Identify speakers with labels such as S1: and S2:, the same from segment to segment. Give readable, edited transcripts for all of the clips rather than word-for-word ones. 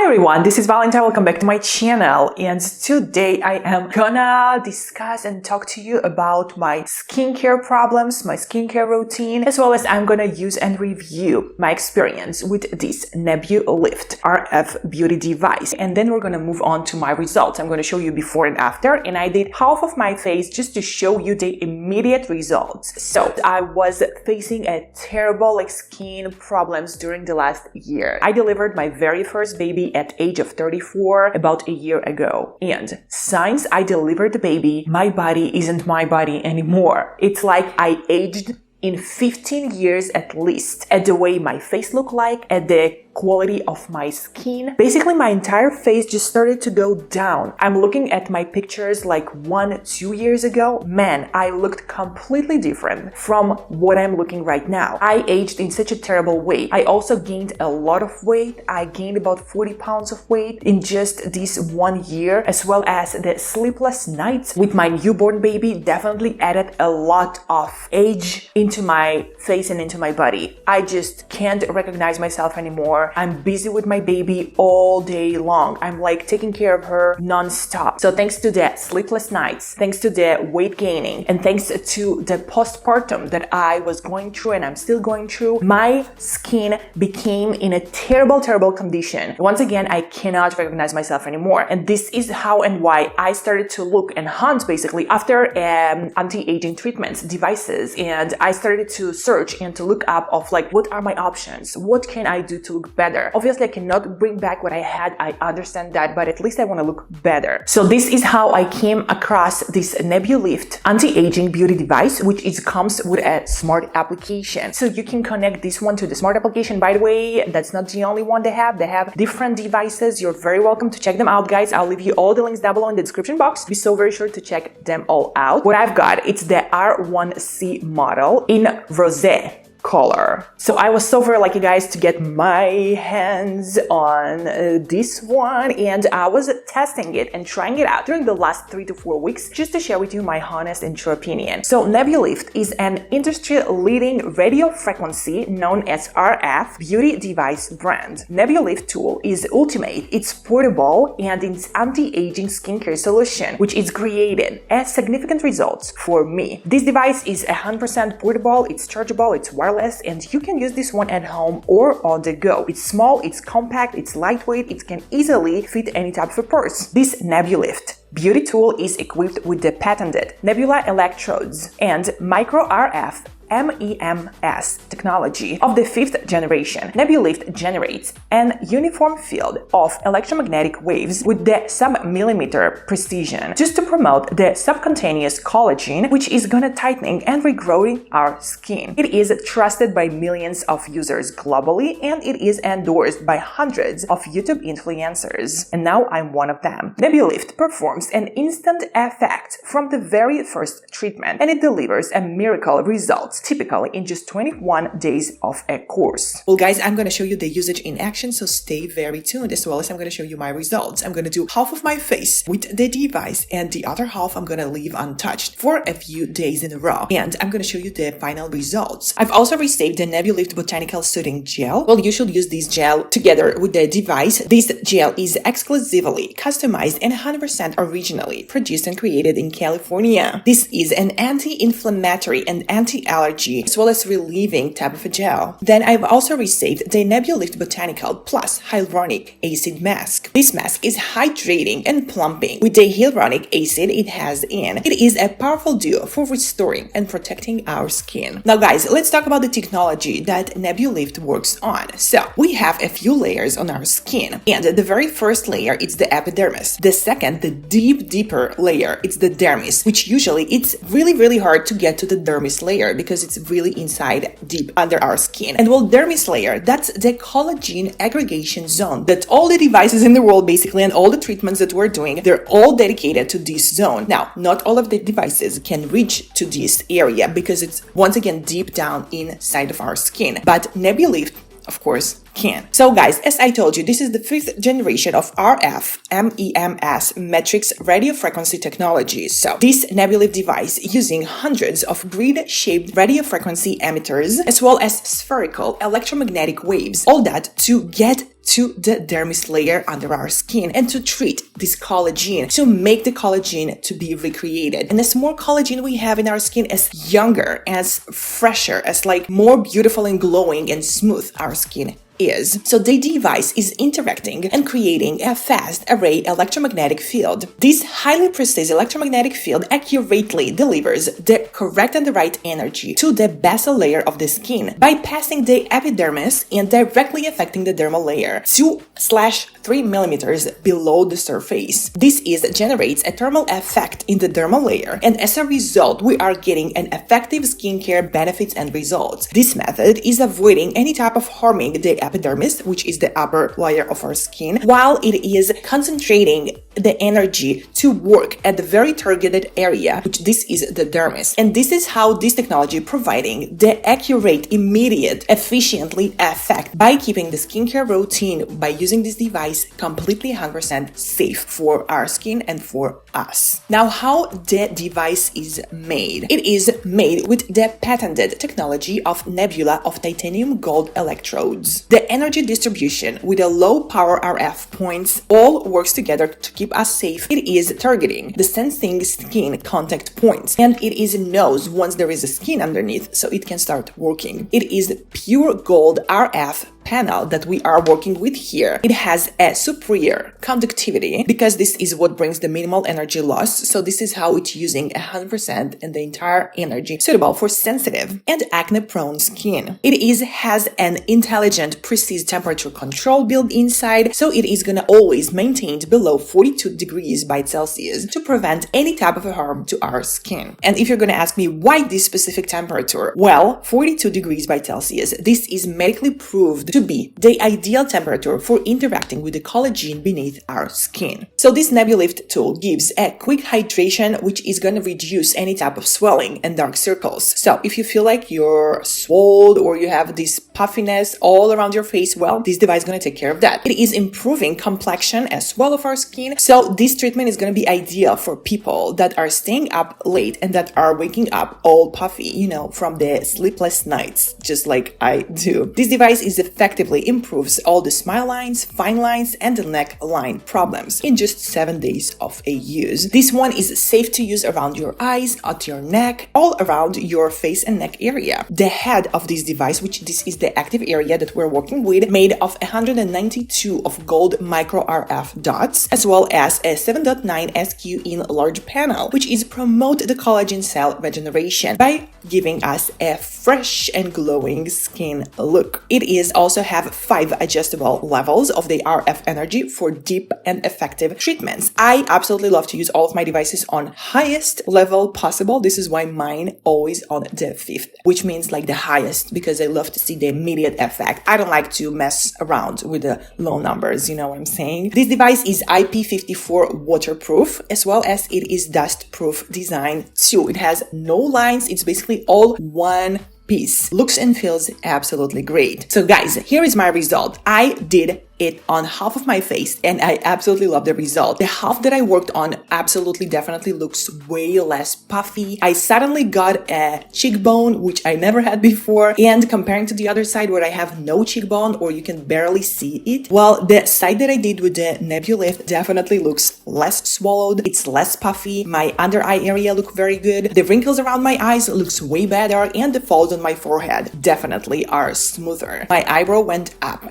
S1: everyone, this is Valentine. Welcome back to my channel, and today I am gonna discuss and talk to you about my skincare problems, my skincare routine, as well as I'm gonna use and review my experience with this Nebulyft RF beauty device. And then we're gonna move on to my results. I'm gonna show you before and after, and I did half of my face just to show you the immediate results. So I was facing a terrible skin problems during the last year. I delivered my very first baby at age of 34 about a year ago. And since I delivered the baby, my body isn't my body anymore. It's like I aged in 15 years at least, at the way my face looked like, at the quality of my skin. Basically, my entire face just started to go down. I'm looking at my pictures like 1-2 years ago. Man, I looked completely different from what I'm looking right now. I aged in such a terrible way. I also gained a lot of weight. I gained about 40 pounds of weight in just this 1 year, as well as the sleepless nights with my newborn baby definitely added a lot of age into my face and into my body. I just can't recognize myself anymore. I'm busy with my baby all day long. I'm like taking care of her non-stop. So thanks to the sleepless nights, thanks to the weight gaining, and thanks to the postpartum that I was going through and I'm still going through, my skin became in a terrible, terrible condition. Once again, I cannot recognize myself anymore. And this is how and why I started to look and hunt basically after anti-aging treatments, devices, and I started to search and to look up of like, what are my options? What can I do to look better? Obviously, I cannot bring back what I had. I understand that, but at least I want to look better. So this is how I came across this Nebulyft anti-aging beauty device, which comes with a smart application. So you can connect this one to the smart application. By the way, that's not the only one they have. They have different devices. You're very welcome to check them out, guys. I'll leave you all the links down below in the description box. Be so very sure to check them all out. What I've got, it's the R1C model in Rosé color. So I was so very lucky, guys, to get my hands on this one, and I was testing it and trying it out during the last 3 to 4 weeks just to share with you my honest and true opinion. So Nebulyft is an industry-leading radio frequency known as RF beauty device brand. Nebulyft tool is ultimate. It's portable and it's anti-aging skincare solution, which is created as significant results for me. This device is 100% portable, it's chargeable, it's wireless, and you can use this one at home or on the go. It's small, it's compact, it's lightweight, it can easily fit any type of a purse. This Nebulyft beauty tool is equipped with the patented Nebula electrodes and micro RF MEMS technology of the 5th generation. Nebulyft generates an uniform field of electromagnetic waves with the sub-millimeter precision just to promote the subcutaneous collagen, which is gonna tightening and regrowing our skin. It is trusted by millions of users globally, and it is endorsed by hundreds of YouTube influencers. And now I'm one of them. Nebulyft performs an instant effect from the very first treatment, and it delivers a miracle results typically in just 21 days of a course. Well, guys, I'm going to show you the usage in action, so stay very tuned, as well as I'm going to show you my results. I'm going to do half of my face with the device, and the other half I'm going to leave untouched for a few days in a row, and I'm going to show you the final results. I've also received the Nebulyft Botanical Soothing Gel. Well, you should use this gel together with the device. This gel is exclusively customized and 100% originally produced and created in California. This is an anti-inflammatory and anti-allergy as well as relieving type of a gel. Then I've also received the Nebulyft Botanical Plus Hyaluronic Acid Mask. This mask is hydrating and plumping with the hyaluronic acid it has in. It is a powerful duo for restoring and protecting our skin. Now, guys, let's talk about the technology that Nebulyft works on. So we have a few layers on our skin, and the very first layer is the epidermis. The second, the deeper layer, it's the dermis, which usually it's really hard to get to the dermis layer because it's really inside deep under our skin. And well, dermis layer, that's the collagen aggregation zone that all the devices in the world basically and all the treatments that we're doing, they're all dedicated to this zone. Now, not all of the devices can reach to this area because it's once again deep down inside of our skin, but Nebulyft, of course, skin. So guys, as I told you, this is the 5th generation of RF MEMS matrix radio frequency technology. So this Nebulyft device using hundreds of grid-shaped radio frequency emitters as well as spherical electromagnetic waves, all that to get to the dermis layer under our skin and to treat this collagen, to make the collagen to be recreated. And as more collagen we have in our skin, as younger, as fresher, as like more beautiful and glowing and smooth our skin is. So the device is interacting and creating a fast array electromagnetic field. This highly precise electromagnetic field accurately delivers the correct and the right energy to the basal layer of the skin, bypassing the epidermis and directly affecting the dermal layer 2/3 millimeters below the surface. This generates a thermal effect in the dermal layer, and as a result, we are getting an effective skincare benefits and results. This method is avoiding any type of harming the epidermis, which is the upper layer of our skin, while it is concentrating the energy to work at the very targeted area, which this is the dermis. And this is how this technology providing the accurate, immediate, efficiently effect by keeping the skincare routine by using this device completely 100% safe for our skin and for us. Now, how the device is made? It is made with the patented technology of Nebula of titanium gold electrodes. The energy distribution with a low power RF points all works together to keep us safe. It is targeting the sensing skin contact points, and it is knows once there is a skin underneath, so it can start working. It is pure gold RF panel that we are working with here. It has a superior conductivity because this is what brings the minimal energy loss. So this is how it's using 100% and the entire energy suitable for sensitive and acne prone skin. It has an intelligent, precise temperature control built inside. So it is gonna always maintained below 42 degrees by Celsius to prevent any type of harm to our skin. And if you're gonna ask me why this specific temperature, well, 42 degrees by Celsius, this is medically proved to be the ideal temperature for interacting with the collagen beneath our skin. So this Nebulyft tool gives a quick hydration, which is going to reduce any type of swelling and dark circles. So if you feel like you're swollen or you have this puffiness all around your face, well, this device is going to take care of that. It is improving complexion as well of our skin. So this treatment is going to be ideal for people that are staying up late and that are waking up all puffy, from the sleepless nights, just like I do. This device is effectively improves all the smile lines, fine lines, and the neckline problems in just 7 days of a use. This one is safe to use around your eyes, at your neck, all around your face and neck area. The head of this device, which this is the active area that we're working with, made of 192 of gold micro RF dots, as well as a 7.9 SQ in large panel, which is promote the collagen cell regeneration by giving us a fresh and glowing skin look. It is also have 5 adjustable levels of the RF energy for deep and effective treatments. I absolutely love to use all of my devices on highest level possible. This is why mine always on the 5th, which means like the highest, because I love to see the immediate effect. I don't like to mess around with the low numbers, you know what I'm saying? This device is IP54 waterproof, as well as it is dust-proof design too. It has no lines. It's basically all one piece. Looks and feels absolutely great. So guys, here is my result. I did it on half of my face and I absolutely love the result. The half that I worked on absolutely definitely looks way less puffy. I suddenly got a cheekbone, which I never had before, and comparing to the other side where I have no cheekbone or you can barely see it, well, the side that I did with the Nebulyft definitely looks less swallowed. It's less puffy. My under eye area look very good. The wrinkles around my eyes looks way better, and the folds on my forehead definitely are smoother. My eyebrow went up.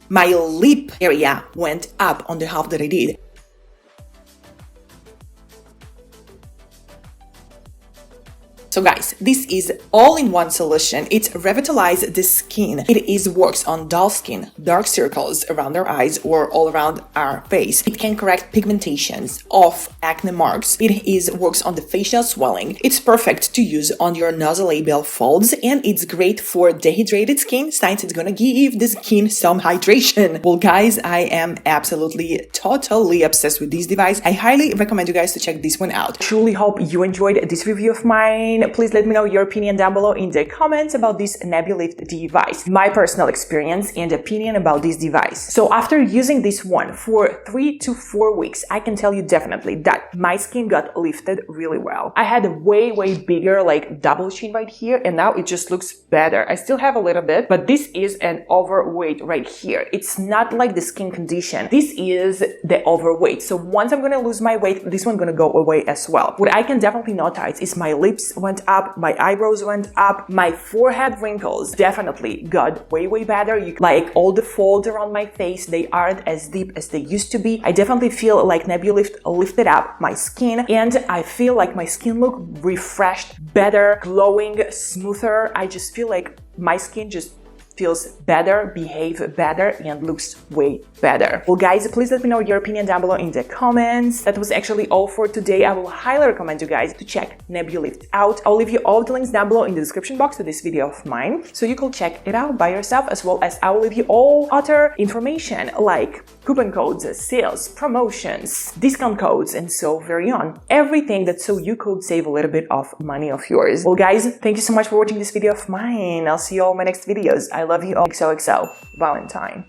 S1: My lip area went up on the half that I did. So guys, this is all-in-one solution. It revitalizes the skin. It works on dull skin, dark circles around our eyes or all around our face. It can correct pigmentations, off acne marks. It works on the facial swelling. It's perfect to use on your nasolabial folds, and it's great for dehydrated skin since it's gonna give the skin some hydration. Well, guys, I am absolutely totally obsessed with this device. I highly recommend you guys to check this one out. Truly hope you enjoyed this review of mine. Please let me know your opinion down below in the comments about this Nebulyft device, my personal experience and opinion about this device. So after using this one for 3 to 4 weeks, I can tell you definitely that my skin got lifted really well. I had a way bigger like double chin right here, and now it just looks better. I still have a little bit, but this is an overweight right here. It's not like the skin condition. This is the overweight. So once I'm gonna lose my weight, this one's gonna go away as well. What I can definitely notice is my lips went up, my eyebrows went up, my forehead wrinkles definitely got way better. Like all the folds around my face, they aren't as deep as they used to be. I definitely feel like Nebulyft lifted up my skin, and I feel like my skin look refreshed, better, glowing, smoother. I just feel like my skin just feels better, behave better, and looks way better. Well, guys, please let me know your opinion down below in the comments. That was actually all for today. I will highly recommend you guys to check Nebulyft out. I'll leave you all the links down below in the description box to this video of mine, so you can check it out by yourself, as well as I will leave you all other information like coupon codes, sales, promotions, discount codes, and so very on. Everything that so you could save a little bit of money of yours. Well, guys, thank you so much for watching this video of mine. I'll see you all in my next videos. I love you all. XOXO Valentine.